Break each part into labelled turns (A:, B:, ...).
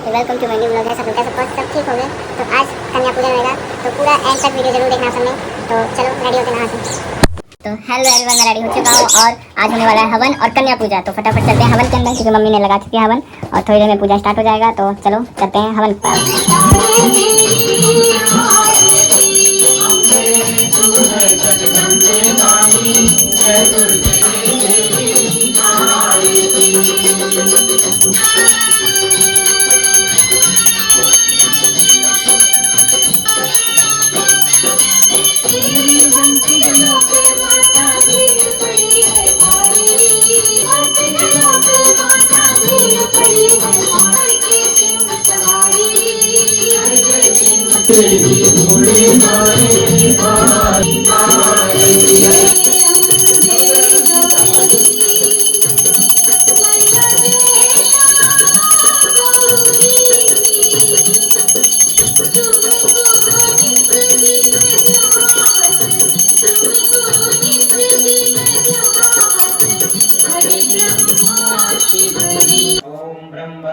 A: Welcome to my new vlog है। सब लोग कैसे सब ठीक हो गए? तो आज कन्या पूजन रहेगा, तो पूरा एंड तक वीडियो जरूर देखना सबने। तो चलो रेडी होके नहा से। तो हेलो एवरीवन, मैं रेडी हो चुका हूँ और आज होने वाला है हवन और कन्या पूजा। तो फटाफट चलते हैं हवन के अंदर, क्योंकि मम्मी ने लगा चुकी है हवन और थोड़ी देर में पूजा स्टार्ट हो जाएगा। तो चलो चलते हैं हवन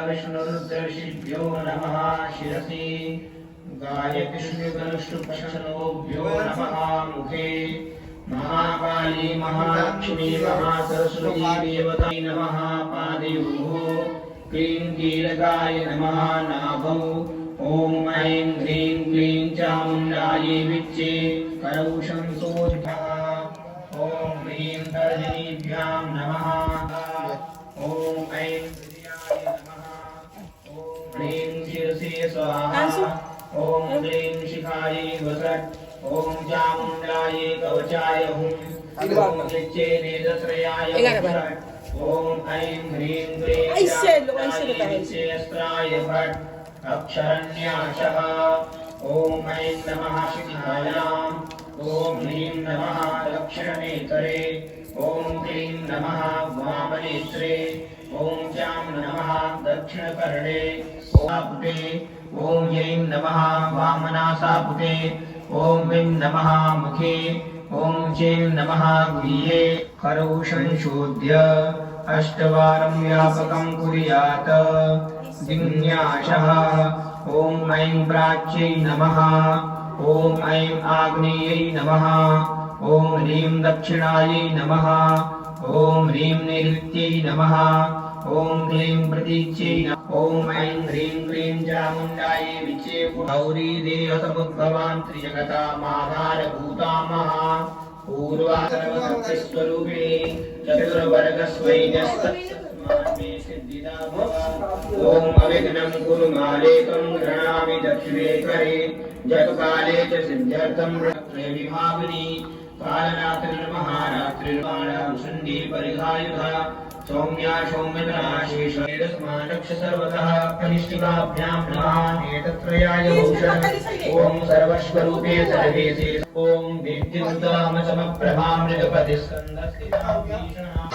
B: विष्णुरुद्रशिभ्यो नमः शिरसि गायत्रीगणुष्टुपशनोभ्यो नमः मुखे महाकाली महालक्ष्मी महासरस्वती देवतायै नमः पादयोः क्लीं कीलकाय नमः नाभौ ॐ ऐं ह्रीं क्लीं चामुण्डायै विच्चे करौषं सोऽध्याः ॐ ह्रीं तर्जनीभ्यां नमः ॐ ऐं ह्रीं शिरसे स्वाहा ॐ ह्रीं शिखायै वसट् ॐ चामुण्डायै कवचाय हुं ॐ नित्ये नेत्रत्रयाय वसट् ॐ ऐं ह्रीं क्लीं अस्त्राय भट् अक्षरन्यासः ॐ ऐं नमः शिखायाम् ॐ ह्रीं नमः दक्षिणनेत्रे ॐ क्लीं नमः वामनेत्रे ॐ चां नमः दक्षिणकर्णे पुटे ॐ ऐं नमः वामनासापुटे ॐ ऐं नमः मुखे ॐ चैं नमः गुह्ये करौ संशोध्य अष्टवारं व्यापकं कुर्यात् जिज्ञासः ॐ ऐं प्राच्यै नमः ॐ ऐं आग्नेयै नमः ॐ ह्रीं दक्षिणायै नमः ॐ ह्रीं नैऋत्यै नमः ॐ क्लीं प्रतीच्यै ॐ ऐं ह्रीं क्लीं चामुण्डायै विचे गौरी देहसमुद्भवान् त्रिजगतामाधारभूतामः पूर्वा सर्वशक्तिस्वरूपिणी चतुर्वर्गस्वैन्यस्तत्सत्मान् मे सिद्धिदा भव। ॐ अविघ्नं कुरु मालेकं गृह्णामि दक्षिणे करे जपकाले च सिद्ध्यर्थं विभाविनी कालरात्रिर्महारात्रिर्माणां सन्धि परिघायुधा सौम्या सौम्यतनाशेषेदस्मानक्ष सर्वतः कनिष्ठिकाभ्यां नमः एतत्त्रयाय भूषण ॐ सर्वस्वरूपे सर्वेशे ॐ दीप्तिमुद्रामचमप्रभां मृगपतिस्कन्दस्थितां भीषणां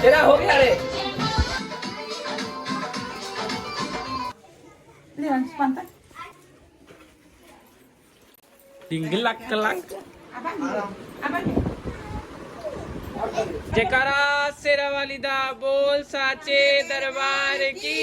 C: तेरा हो गया रे टिंगलक जयकारा शेरा वालिदा बोल साचे दरबार की।